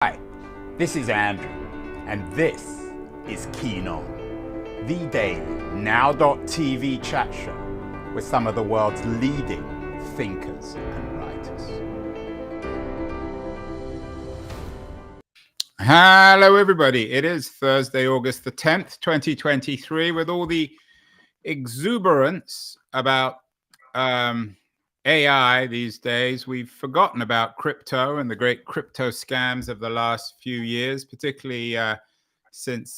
Hi, this is Andrew, and this is Keen On, the daily now.tv chat show with some of the world's leading thinkers and writers. Hello, everybody. It is Thursday, August the 10th, 2023, with all the exuberance about AI these days. We've forgotten about crypto and the great crypto scams of the last few years, particularly since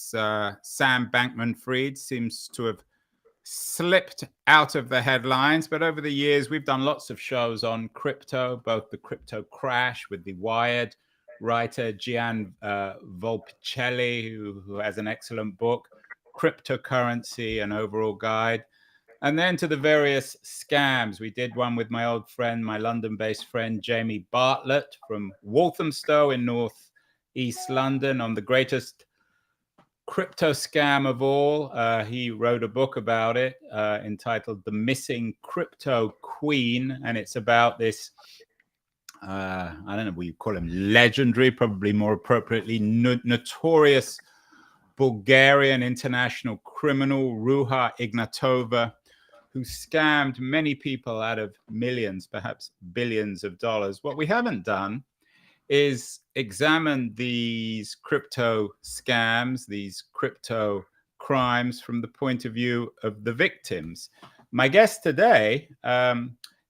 Sam Bankman-Fried seems to have slipped out of the headlines. But over the years, we've done lots of shows on crypto, both the crypto crash with the Wired writer Gian Volpicelli, who has an excellent book, Cryptocurrency, an overall guide. And then to the various scams. We did one with my old friend, my London-based friend, Jamie Bartlett from Walthamstow in northeast London on the greatest crypto scam of all. He wrote a book about it entitled The Missing Crypto Queen. And it's about this, I don't know what you call him, legendary, probably more appropriately, notorious Bulgarian international criminal, Ruha Ignatova, who scammed many people out of millions, perhaps billions of dollars. What we haven't done is examine these crypto scams, these crypto crimes from the point of view of the victims. My guest today,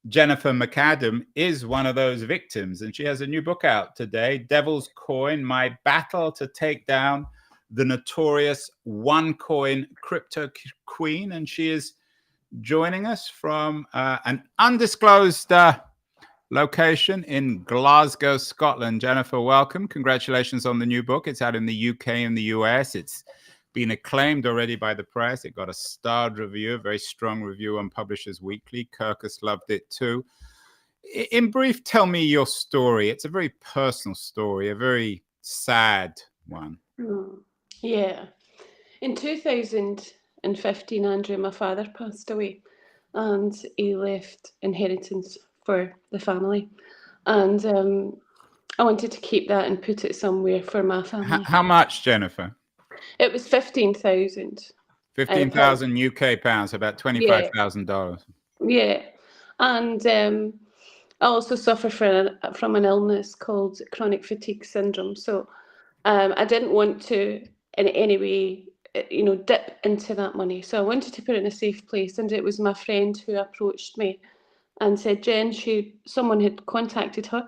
Jennifer McAdam, is one of those victims, and she has a new book out today, Devil's Coin, My Battle to Take Down the Notorious OneCoin Crypto Queen, and she is joining us from an undisclosed location in Glasgow, Scotland. Jennifer, welcome. Congratulations on the new book. It's out in the UK and the US. It's been acclaimed already by the press. It got a starred review, a very strong review on Publishers Weekly. Kirkus loved it too. In brief, tell me your story. It's a very personal story, a very sad one. Yeah. In 2015, Andrew, my father passed away, and he left inheritance for the family. And I wanted to keep that and put it somewhere for my family. How much, Jennifer? It was 15,000. 15,000 UK pounds, about $25,000. Yeah. And I also suffer from an illness called chronic fatigue syndrome. So I didn't want to in any way, dip into that money. So I wanted to put it in a safe place. And it was my friend who approached me and said, Jen, someone had contacted her.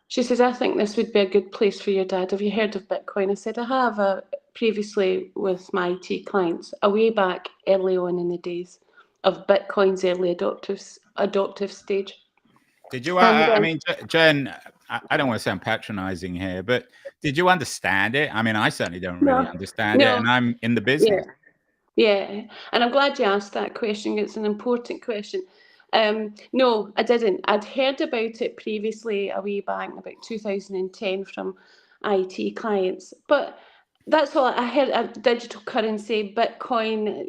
She says, I think this would be a good place for your dad. Have you heard of Bitcoin? I said, I have previously with my IT clients, a way back early on in the days of Bitcoin's early adoptive stage. Did you, I mean, Jen, I don't want to sound patronizing here, but did you understand it? I mean, I certainly don't really understand it, and I'm in the business. Yeah. And I'm glad you asked that question. It's an important question. No, I didn't. I'd heard about it previously a way back, about 2010, from IT clients. But that's all I heard. A digital currency, Bitcoin,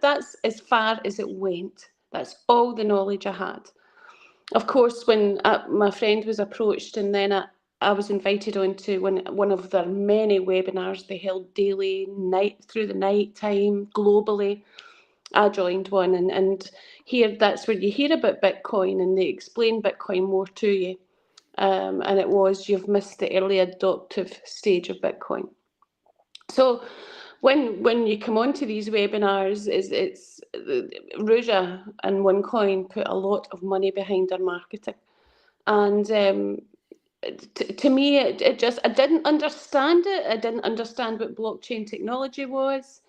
that's as far as it went. That's all the knowledge I had. Of course, when my friend was approached, and then I was invited onto one of their many webinars they held daily, through the night time, globally. I joined one, and here that's where you hear about Bitcoin, and they explain Bitcoin more to you. And it was, you've missed the early adoptive stage of Bitcoin. So when you come onto these webinars, it's Ruja and OneCoin put a lot of money behind their marketing, and to me, it just, I didn't understand it. I didn't understand what blockchain technology was.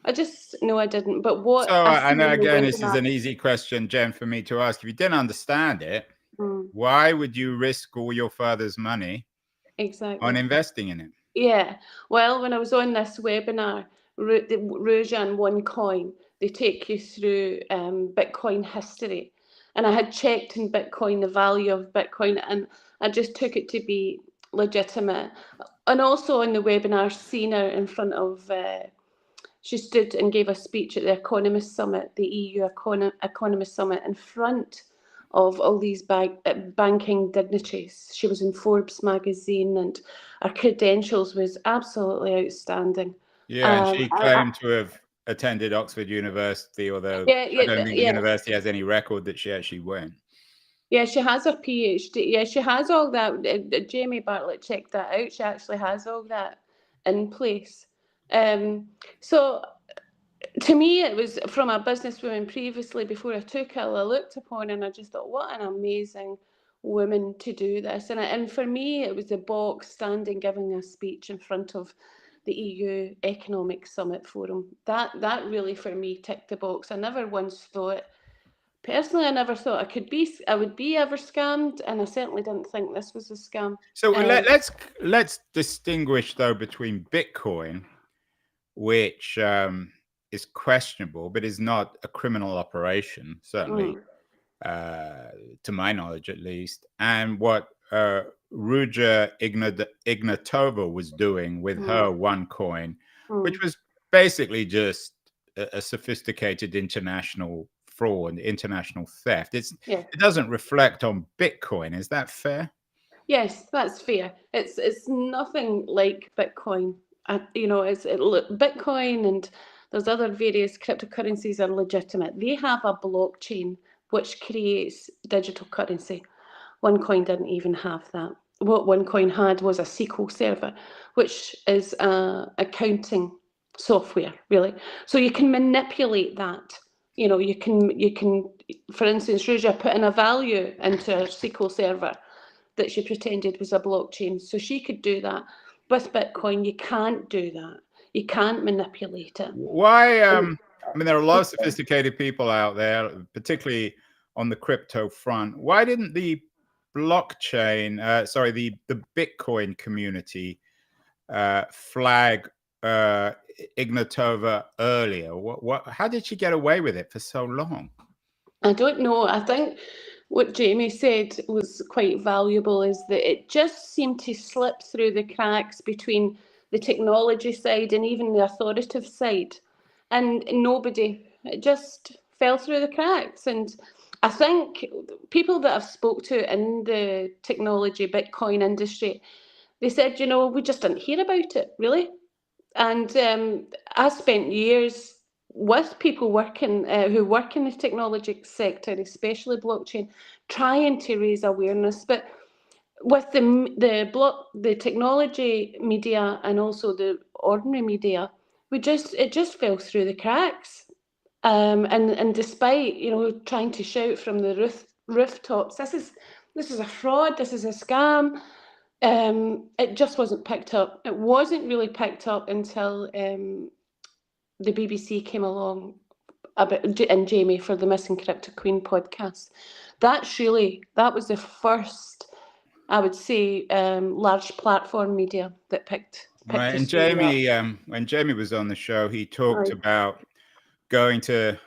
I didn't. But what So I know, again, this is an easy question, Jen, for me to ask. If you didn't understand it, why would you risk all your father's money on investing in it? Yeah. Well, when I was on this webinar, Ruja and OneCoin, they take you through Bitcoin history. And I had checked in Bitcoin the value of Bitcoin, and I just took it to be legitimate. And also on the webinar, seen her in front of, she stood and gave a speech at the Economist Summit, the EU Economist Summit, in front of all these banking dignitaries. She was in Forbes magazine, and her credentials was absolutely outstanding. Yeah, and she claimed to have attended Oxford University, although I don't think the university has any record that she actually went. Yeah, she has her PhD. Yeah, she has all that. Jamie Bartlett checked that out. She actually has all that in place. So to me, it was from a businesswoman previously, before I took her, I looked upon her and I just thought, what an amazing woman to do this. And for me, it was the box standing, giving a speech in front of the EU Economic Summit Forum. That really, for me, ticked the box. I never once thought, personally, I never thought I would be ever scammed, and I certainly didn't think this was a scam. So let's distinguish though between Bitcoin, which is questionable, but is not a criminal operation, certainly, to my knowledge at least, and what Ruja Ignatova was doing with her OneCoin, which was basically just a sophisticated international fraud, international theft. It doesn't reflect on Bitcoin. Is that fair? Yes, that's fair. It's nothing like Bitcoin. Bitcoin and there's other various cryptocurrencies are legitimate. They have a blockchain which creates digital currency. OneCoin didn't even have that. What OneCoin had was a SQL server, which is accounting software, really. So you can manipulate that. You can, for instance, Ruja put in a value into her SQL server that she pretended was a blockchain. So she could do that. With Bitcoin, you can't do that. You can't manipulate it. Why? I mean, there are a lot of sophisticated people out there, particularly on the crypto front. Why didn't the blockchain, the Bitcoin community flag Ignatova earlier? How did she get away with it for so long? I don't know. I think what Jamie said was quite valuable, is that it just seemed to slip through the cracks between the technology side and even the authoritative side. And it just fell through the cracks. And I think people that I've spoke to in the technology Bitcoin industry, they said, we just didn't hear about it, really. And I spent years with people who work in the technology sector, especially blockchain, trying to raise awareness. But with the technology media and also the ordinary media, it just fell through the cracks. And despite trying to shout from the rooftops, this is a fraud, this is a scam. It just wasn't picked up. It wasn't really picked up until the BBC came along and Jamie for the Missing Crypto Queen podcast. That was the first, I would say, large platform media that picked right. And Jamie, when Jamie was on the show, he talked about going to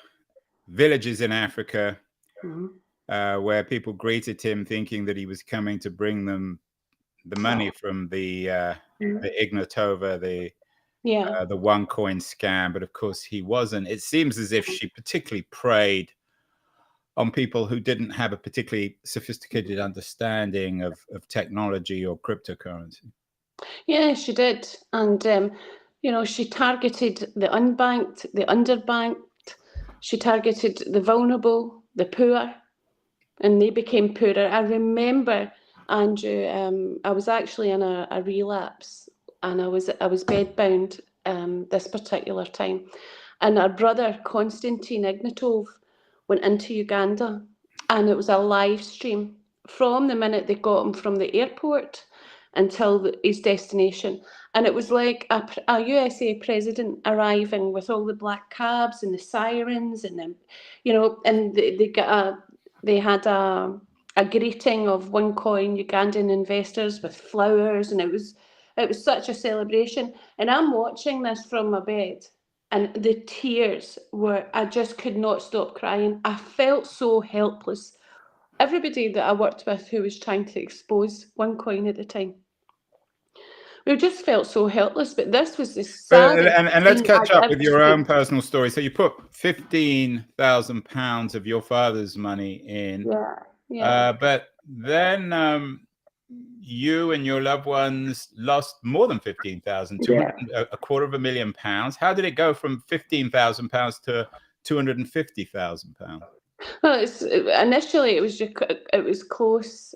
villages in Africa where people greeted him thinking that he was coming to bring them the money from the Ignatova, the OneCoin scam, but of course he wasn't. It seems as if she particularly preyed on people who didn't have a particularly sophisticated understanding of technology or cryptocurrency. Yeah, she did. And, she targeted the unbanked, the underbanked. She targeted the vulnerable, the poor, and they became poorer. I remember, Andrew, I was actually in a relapse, and I was bedbound this particular time. And our brother, Konstantin Ignatov, went into Uganda, and it was a live stream from the minute they got him from the airport until his destination. And it was like a USA president arriving with all the black cabs and the sirens, and then, and they had a greeting of OneCoin Ugandan investors with flowers, and it was such a celebration. And I'm watching this from my bed, and the tears I just could not stop crying. I felt so helpless. Everybody that I worked with who was trying to expose OneCoin at the time, we just felt so helpless. But this was the saddest. And let's catch up with your own personal story. So you put £15,000 of your father's money in. Yeah. Yeah. But then you and your loved ones lost more than 15,000, Yeah. a £250,000. How did it go from £15,000 to £250,000? Well, initially it was close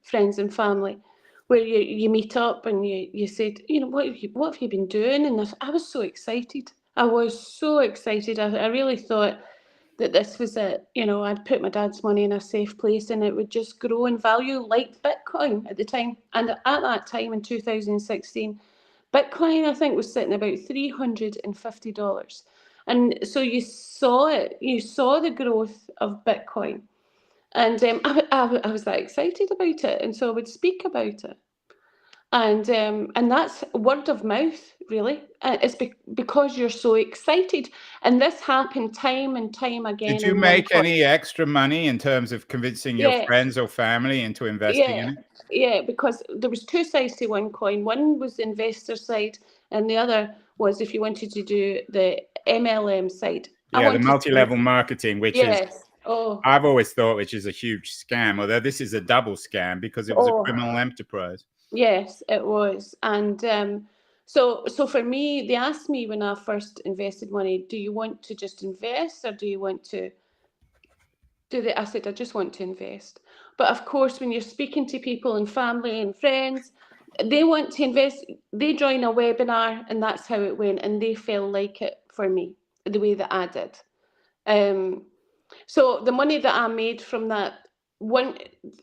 friends and family, where you meet up and you said, what have you been doing? And I was so excited. I was so excited. I really thought that this was it. I'd put my dad's money in a safe place and it would just grow in value like Bitcoin at the time. And at that time in 2016, Bitcoin, I think, was sitting about $350. And so you saw it, you saw the growth of Bitcoin. And I was that excited about it. And so I would speak about it. And that's word of mouth, really. It's because you're so excited. And this happened time and time again Did you in make OneCoin. any extra money in terms of convincing your Yeah, friends or family into investing in yeah, it? yeah. Because there was two sides to OneCoin. One was the investor side, and the other was if you wanted to do the MLM side. I Yeah, the wanted to. multi-level marketing, which is, Yes. Oh, I've always thought, which is a huge scam, although this is a double scam because it was a oh. criminal enterprise. Yes, it was. And so for me, they asked me when I first invested money, do you want to just invest or do you want to do the? I said, I just want to invest. But of course, when you're speaking to people and family and friends, they want to invest. They join a webinar, and that's how it went. And they felt like it for me, the way that I did. Um, so the money that I made from that one,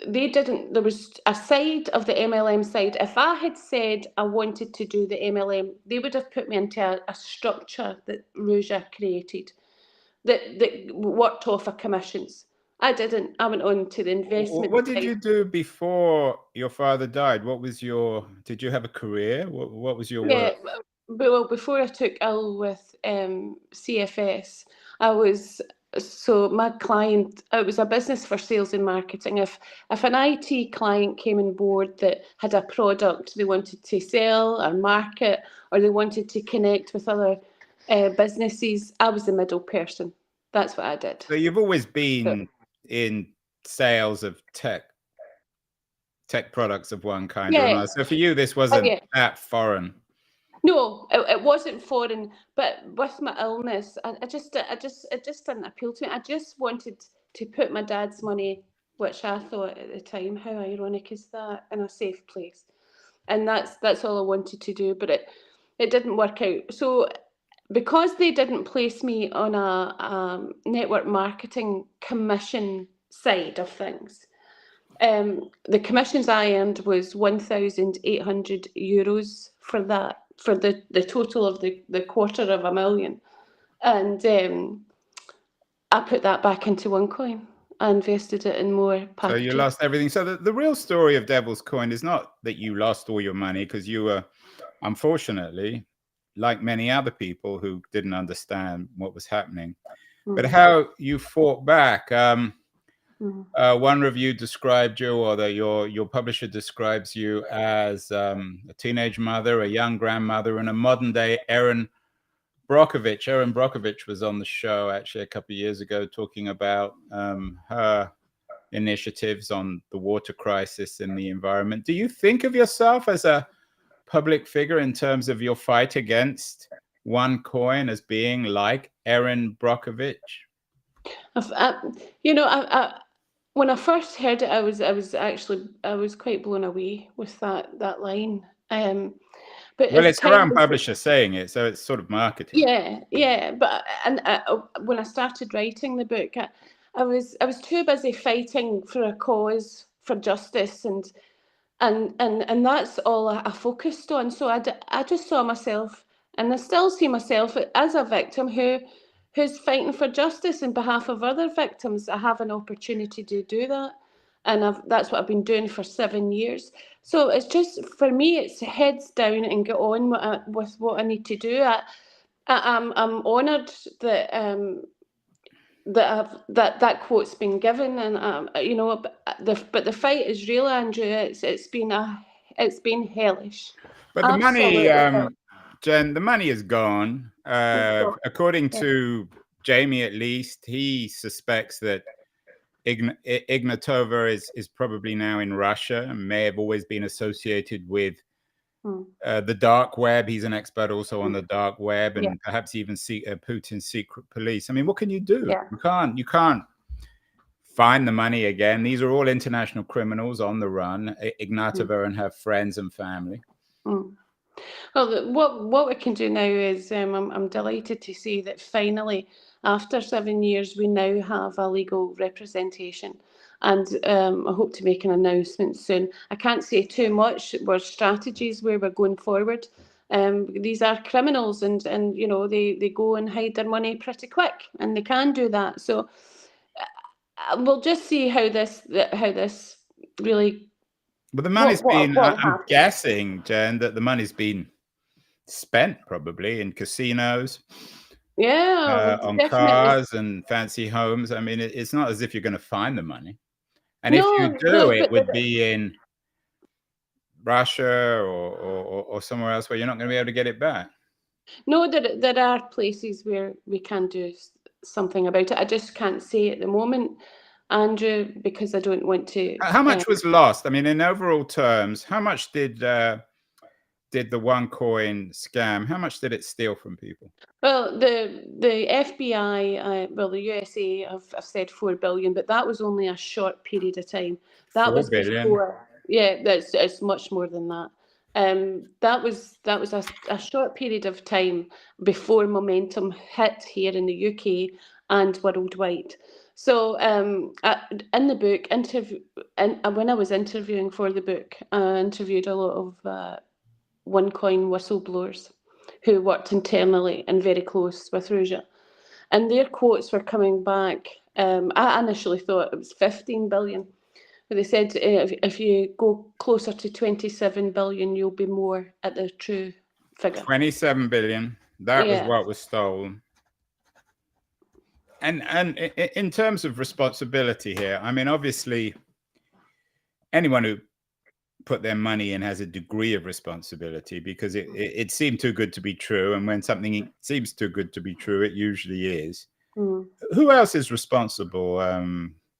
they didn't. There was a side of the MLM side. If I had said I wanted to do the MLM, they would have put me into a structure that Ruja created that worked off of commissions. I didn't. I went on to the investment What did side. you do before your father died? Did you have a career? What was your Yeah, work? well, before I took ill with CFS, I was so my client. It was a business for sales and marketing. If an IT client came on board that had a product they wanted to sell or market, or they wanted to connect with other businesses, I was the middle person. That's what I did. So you've always So, been in sales of tech products of one kind or yeah. another. So for you, this Oh, wasn't yeah. that foreign. No, it wasn't foreign, but with my illness, it just didn't appeal to me. I just wanted to put my dad's money, which I thought at the time, how ironic is that, in a safe place, and that's all I wanted to do. But it didn't work out. So because they didn't place me on a network marketing commission side of things, the commissions I earned was €1,800 for that, for the total of the $250,000, and I put that back into OneCoin. I invested it in more So you packages. lost everything. So the real story of Devil's Coin is not that you lost all your money, because you were, unfortunately, like many other people who didn't understand what was happening, but how you fought back. One review described you, or your publisher describes you as a teenage mother, a young grandmother, and a modern day Erin Brockovich. Erin Brockovich was on the show actually a couple of years ago talking about her initiatives on the water crisis and the environment. Do you think of yourself as a public figure in terms of your fight against OneCoin as being like Erin Brockovich? When I first heard it, I was quite blown away with that line. But Well, as it's her time own was, publisher saying it, so it's sort of marketing. yeah. But when I started writing the book, I was too busy fighting for a cause, for justice, and that's all I focused on. So I just saw myself, and I still see myself as a victim who's fighting for justice on behalf of other victims. I have an opportunity to do that, and that's what I've been doing for 7 years. So it's just, for me, it's heads down and get on with what I need to do. I'm honoured that that quote's been given, and but the fight is real, Andrew. It's been hellish, But the money, absolutely hellish. Jen, the money is gone. According to Jamie, at least, he suspects that Ignatova is probably now in Russia and may have always been associated with the dark web. He's an expert also on the dark web, and perhaps even Putin's secret police. I mean, what can you do? You can't find the money again. These are all international criminals on the run. Ignatova and her friends and family. Well, what we can do now is I'm delighted to see that finally, after 7 years, we now have a legal representation, and I hope to make an announcement soon. I can't say too much. We're strategies where we're going forward. These are criminals, and you know, they go and hide their money pretty quick, and they can do that. So we'll just see how this really. But the money's been, I'm guessing, Jen, that the money's been spent probably in casinos, on cars and fancy homes. I mean, it's not as if you're going to find the money. And if you do, it would be in Russia or somewhere else where you're not going to be able to get it back. No, there are places where we can do something about it. I just can't say at the moment, Andrew, because I don't want to. How much was lost? I mean, in overall terms, how much did the OneCoin scam? How much did it steal from people? Well, the FBI, the USA have said 4 billion, but that was only a short period of time. That was before. Yeah, it's much more than that. That was a short period of time before momentum hit here in the UK and worldwide. So in the book, when I was interviewing for the book, I interviewed a lot of OneCoin whistleblowers who worked internally and very close with Russia. And their quotes were coming back. I initially thought it was 15 billion. But they said if you go closer to 27 billion, you'll be more at the true figure. 27 billion. That was what was stolen. And in terms of responsibility here, I mean, obviously, anyone who put their money in has a degree of responsibility because it seemed too good to be true. And when something seems too good to be true, it usually is. Who else is responsible?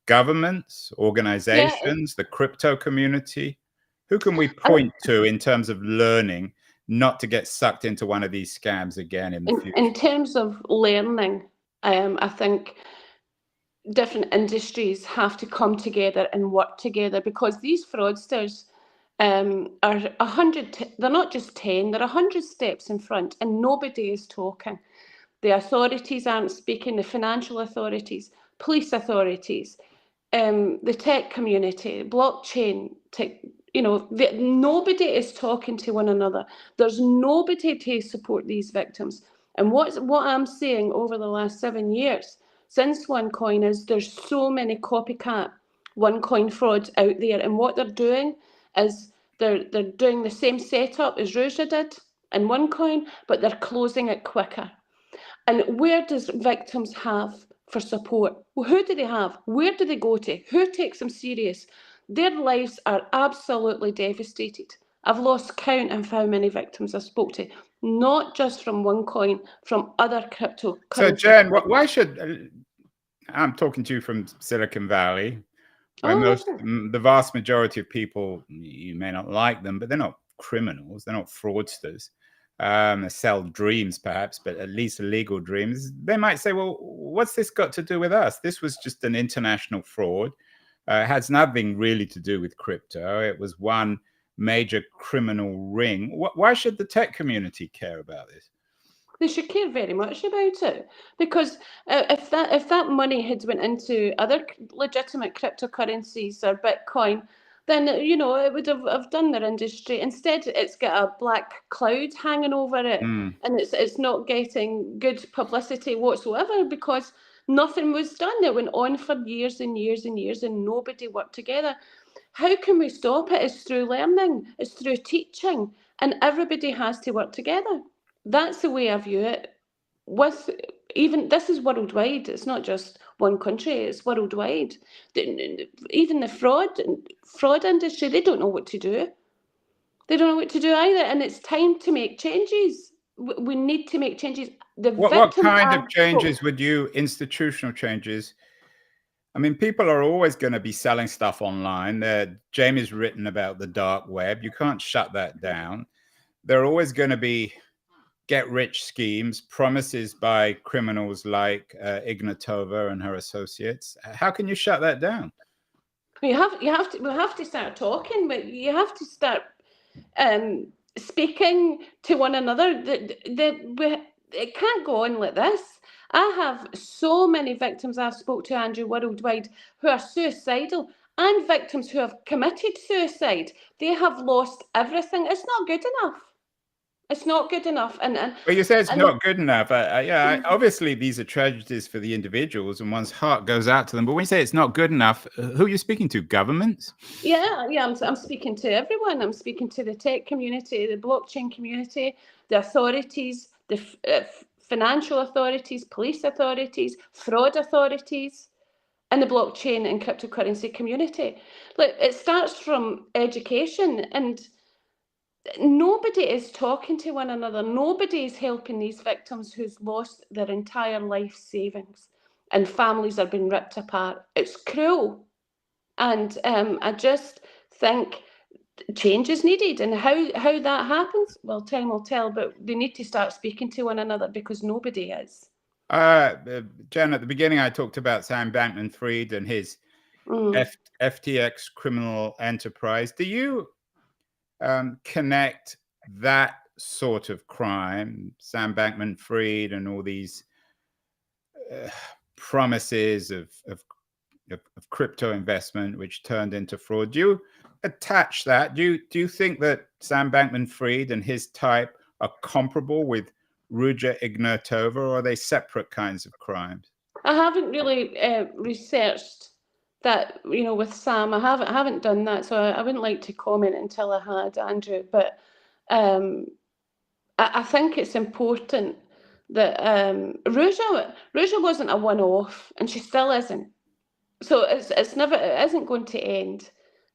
Governments, organizations, the crypto community? Who can we point to in terms of learning not to get sucked into one of these scams again in the future? In terms of learning, I think different industries have to come together and work together, because these fraudsters are 100. They're not just 10. They're 100 steps in front, and nobody is talking. The authorities aren't speaking. The financial authorities, police authorities, the tech community, blockchain, nobody is talking to one another. There's nobody to support these victims. And what I'm seeing over the last 7 years since OneCoin is there's so many copycat OneCoin frauds out there, and what they're doing is they're doing the same setup as Russia did in OneCoin, but they're closing it quicker. And where does victims have for support? Well, who do they have? Where do they go to? Who takes them serious? Their lives are absolutely devastated. I've lost count of how many victims I spoke to, not just from OneCoin, from other cryptocurrencies. So, Jen, why should I'm talking to you from Silicon Valley, where the vast majority of people, you may not like them, but they're not criminals, they're not fraudsters. They sell dreams, perhaps, but at least illegal dreams. They might say, well, what's this got to do with us? This was just an international fraud. It has nothing really to do with crypto. It was one major criminal ring. Why should the tech community care about this? They should care very much about it, because if that money had went into other legitimate cryptocurrencies or Bitcoin, then it would have done their industry. Instead, it's got a black cloud hanging over it, and it's not getting good publicity whatsoever, because nothing was done. It went on for years and years and years, and nobody worked together. How can we stop it? It's through learning, it's through teaching, and everybody has to work together. That's the way I view it. This is worldwide. It's not just one country. It's worldwide. Even the fraud industry, they don't know what to do. They don't know what to do either. And it's time to make changes. We need to make changes. What kind of changes would you, institutional changes, I mean, people are always going to be selling stuff online. Jamie's written about the dark web. You can't shut that down. There are always going to be get-rich schemes, promises by criminals like Ignatova and her associates. How can you shut that down? We have to start talking, but you have to start speaking to one another. It can't go on like this. I have so many victims I've spoke to, Andrew, worldwide, who are suicidal, and victims who have committed suicide. They have lost everything. It's not good enough. It's not good enough. Well, you say it's not good enough. Obviously, these are tragedies for the individuals, and one's heart goes out to them. But when you say it's not good enough, who are you speaking to? Governments? Yeah. I'm speaking to everyone. I'm speaking to the tech community, the blockchain community, the authorities, the financial authorities, police authorities, fraud authorities, and the blockchain and cryptocurrency community. Look, it starts from education, and nobody is talking to one another. Nobody is helping these victims who's lost their entire life savings, and families are being ripped apart. It's cruel. And I just think change is needed. And how that happens, well, time will tell, but they need to start speaking to one another, because nobody is. Jen, at the beginning, I talked about Sam Bankman-Fried and his FTX criminal enterprise. Do you connect that sort of crime, Sam Bankman-Fried and all these promises of crypto investment, which turned into fraud? Do you attach that? Do you think that Sam Bankman-Fried and his type are comparable with Ruja Ignatova, or are they separate kinds of crimes? I haven't really researched that, with Sam. I haven't done that, so I wouldn't like to comment until I had, Andrew. But I think it's important that Ruja wasn't a one-off, and she still isn't. So it isn't going to end.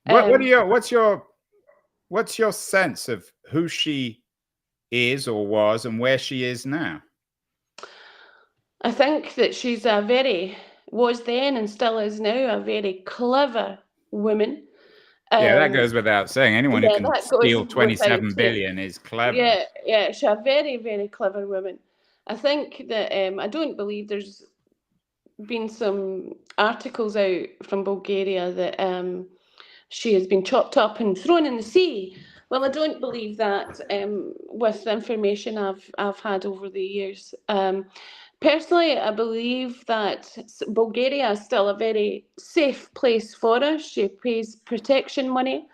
What's your sense of who she is or was and where she is now? I think that she's was then and still is now, a very clever woman. Yeah, that goes without saying. Anyone who can steal 27 billion is clever. Yeah, she's a very, very clever woman. I think that I don't believe there's been some articles out from Bulgaria that she has been chopped up and thrown in the sea. Well, I don't believe that with the information I've had over the years. Personally, I believe that Bulgaria is still a very safe place for us. She pays protection money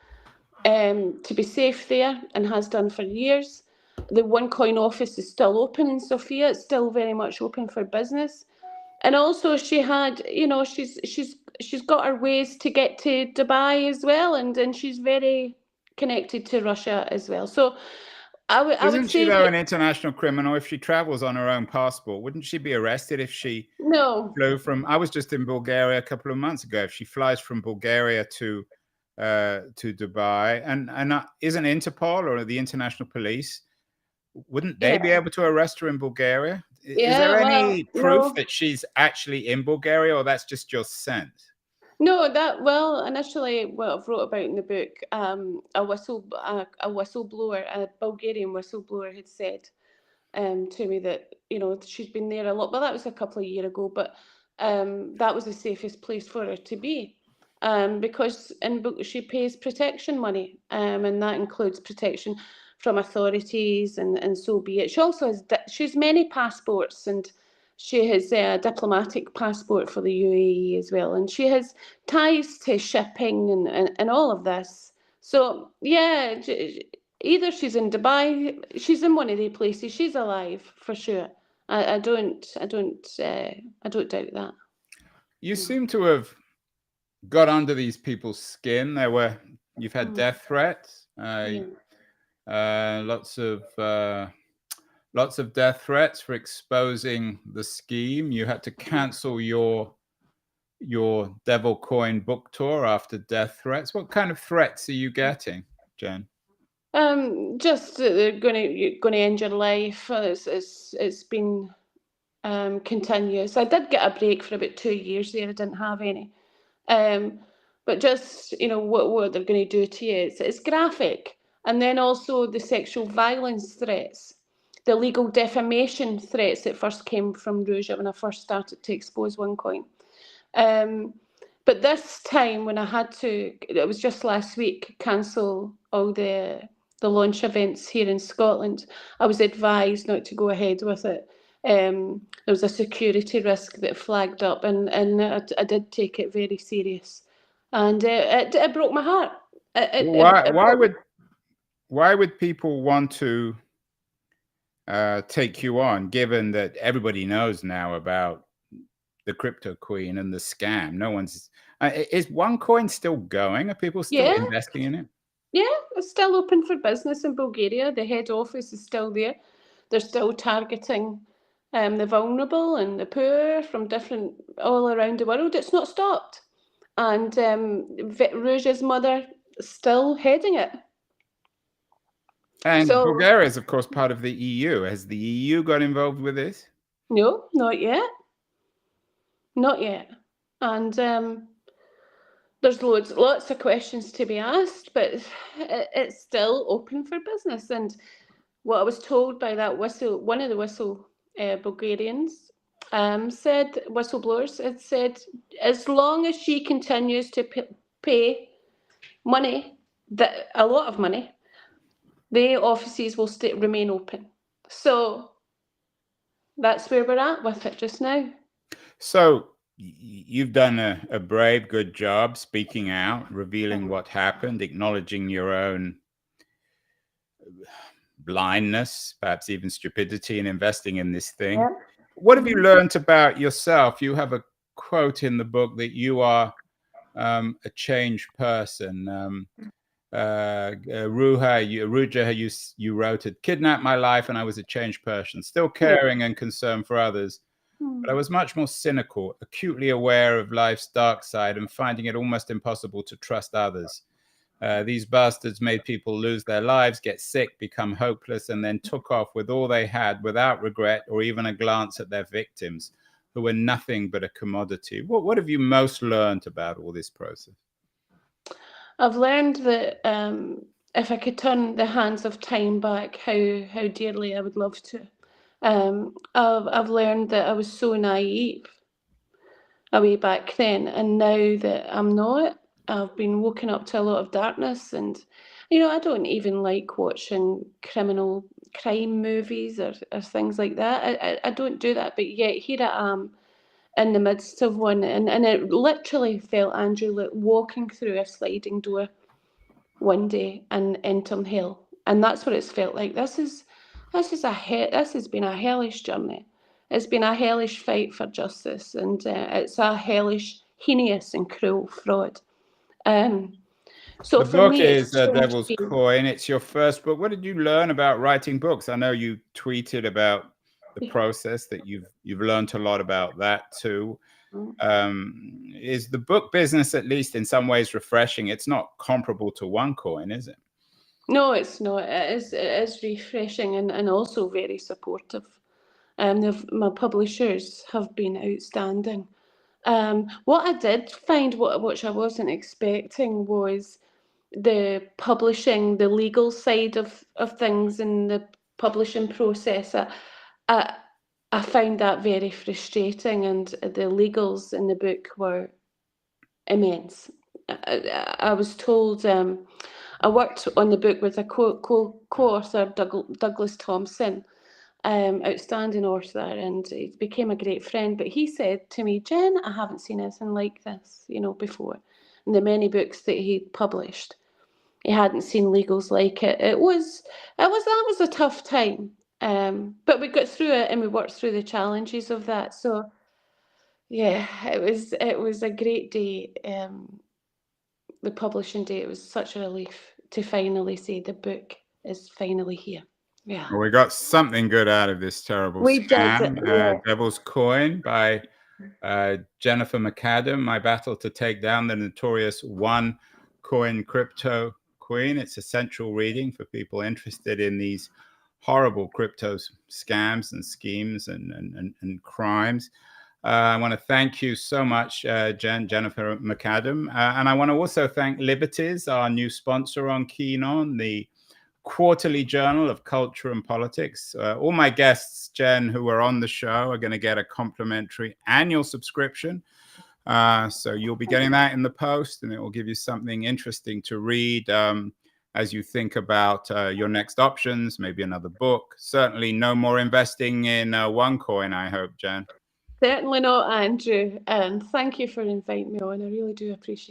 to be safe there, and has done for years. The OneCoin office is still open in Sofia. It's still very much open for business. And also, she had, she's got her ways to get to Dubai as well, and she's very connected to Russia as well. So I would say, isn't she though an international criminal? If she travels on her own passport, wouldn't she be arrested if she flew from? I was just in Bulgaria a couple of months ago. If she flies from Bulgaria to Dubai, and isn't Interpol or the international police, wouldn't they be able to arrest her in Bulgaria? Is there any proof that she's actually in Bulgaria, or that's just your sense? No, initially what I've wrote about in the book, a whistleblower, a Bulgarian whistleblower, had said to me that she's been there a lot. Well, that was a couple of years ago, but that was the safest place for her to be, because she pays protection money, and that includes protection from authorities, and so be it. She also has many passports, and she has a diplomatic passport for the UAE as well, and she has ties to shipping and all of this. So yeah, either she's in Dubai, she's in one of the places, she's alive for sure. I don't doubt that. You seem to have got under these people's skin. You've had death threats. Lots of death threats for exposing the scheme. You had to cancel your Devil Coin book tour after death threats. What kind of threats are you getting, Jen? Just that they're going to end your life. It's been continues. I did get a break for about 2 years there. I didn't have any. But just, what they're going to do to you, it's graphic. And then also the sexual violence threats, the legal defamation threats that first came from Rouge when I first started to expose OneCoin. But this time when I had to, it was just last week, cancel all the launch events here in Scotland, I was advised not to go ahead with it. There was a security risk that flagged up, and I did take it very serious, and it broke my heart. Why would people want to take you on, given that everybody knows now about the crypto queen and the scam? No one's is OneCoin still going? Are people still investing in it? Yeah, it's still open for business in Bulgaria. The head office is still there. They're still targeting the vulnerable and the poor from all around the world. It's not stopped. And Rouge's mother is still heading it. And Bulgaria is, of course, part of the EU. Has the EU got involved with this? No, not yet. Not yet. And there's lots of questions to be asked, but it's still open for business. And what I was told by that one of the Bulgarians whistleblowers had said, as long as she continues to pay money, a lot of money, the offices will remain open. So that's where we're at with it just now. So you've done a brave, good job speaking out, revealing what happened, acknowledging your own blindness, perhaps even stupidity in investing in this thing. Yeah. What have you learned about yourself? You have a quote in the book that you are a changed person. Ruja, you wrote it, kidnapped my life and I was a changed person, still caring and concerned for others. But I was much more cynical, acutely aware of life's dark side and finding it almost impossible to trust others. These bastards made people lose their lives, get sick, become hopeless, and then took off with all they had without regret or even a glance at their victims, who were nothing but a commodity. What have you most learned about all this process? I've learned that if I could turn the hands of time back, how dearly I would love to. I've learned that I was so naive way back then, and now that I'm not, I've been woken up to a lot of darkness, and I don't even like watching crime movies or things like that. I don't do that, but yet here I am in the midst of one, and it literally felt, Andrew, like walking through a sliding door one day and entering hell, and that's what it's felt like. This has been a hellish journey. It's been a hellish fight for justice, and it's a hellish, heinous and cruel fraud. So the book is Devil's Coin. It's your first book. What did you learn about writing books? I know you tweeted about the process, that you've learned a lot about that too. Is the book business, at least in some ways, refreshing? It's not comparable to OneCoin, is it? No, it's not. It is refreshing and also very supportive. My publishers have been outstanding. What I did find, which I wasn't expecting, was the publishing, the legal side of things in the publishing process. I found that very frustrating, and the legals in the book were immense. I was told, I worked on the book with a co-author, Douglas Thompson, outstanding author, and he became a great friend. But he said to me, Jen, I haven't seen anything like this, before. In the many books that he'd published, he hadn't seen legals like it. That was a tough time. But we got through it, and we worked through the challenges of that. So yeah, it was a great day. The publishing day, it was such a relief to finally say the book is finally here. Yeah. Well, we got something good out of this terrible scam. Devil's Coin by Jennifer McAdam, My Battle to Take Down the Notorious OneCoin Crypto Queen. It's essential reading for people interested in these horrible crypto scams and schemes and crimes. I want to thank you so much, Jennifer McAdam. And I want to also thank Liberties, our new sponsor on Keen On, the quarterly journal of culture and politics. All my guests, Jen, who are on the show, are going to get a complimentary annual subscription. So you'll be getting that in the post, and it will give you something interesting to read as you think about your next options, maybe another book. Certainly no more investing in OneCoin, I hope, Jen. Certainly not, Andrew. And thank you for inviting me on. I really do appreciate it.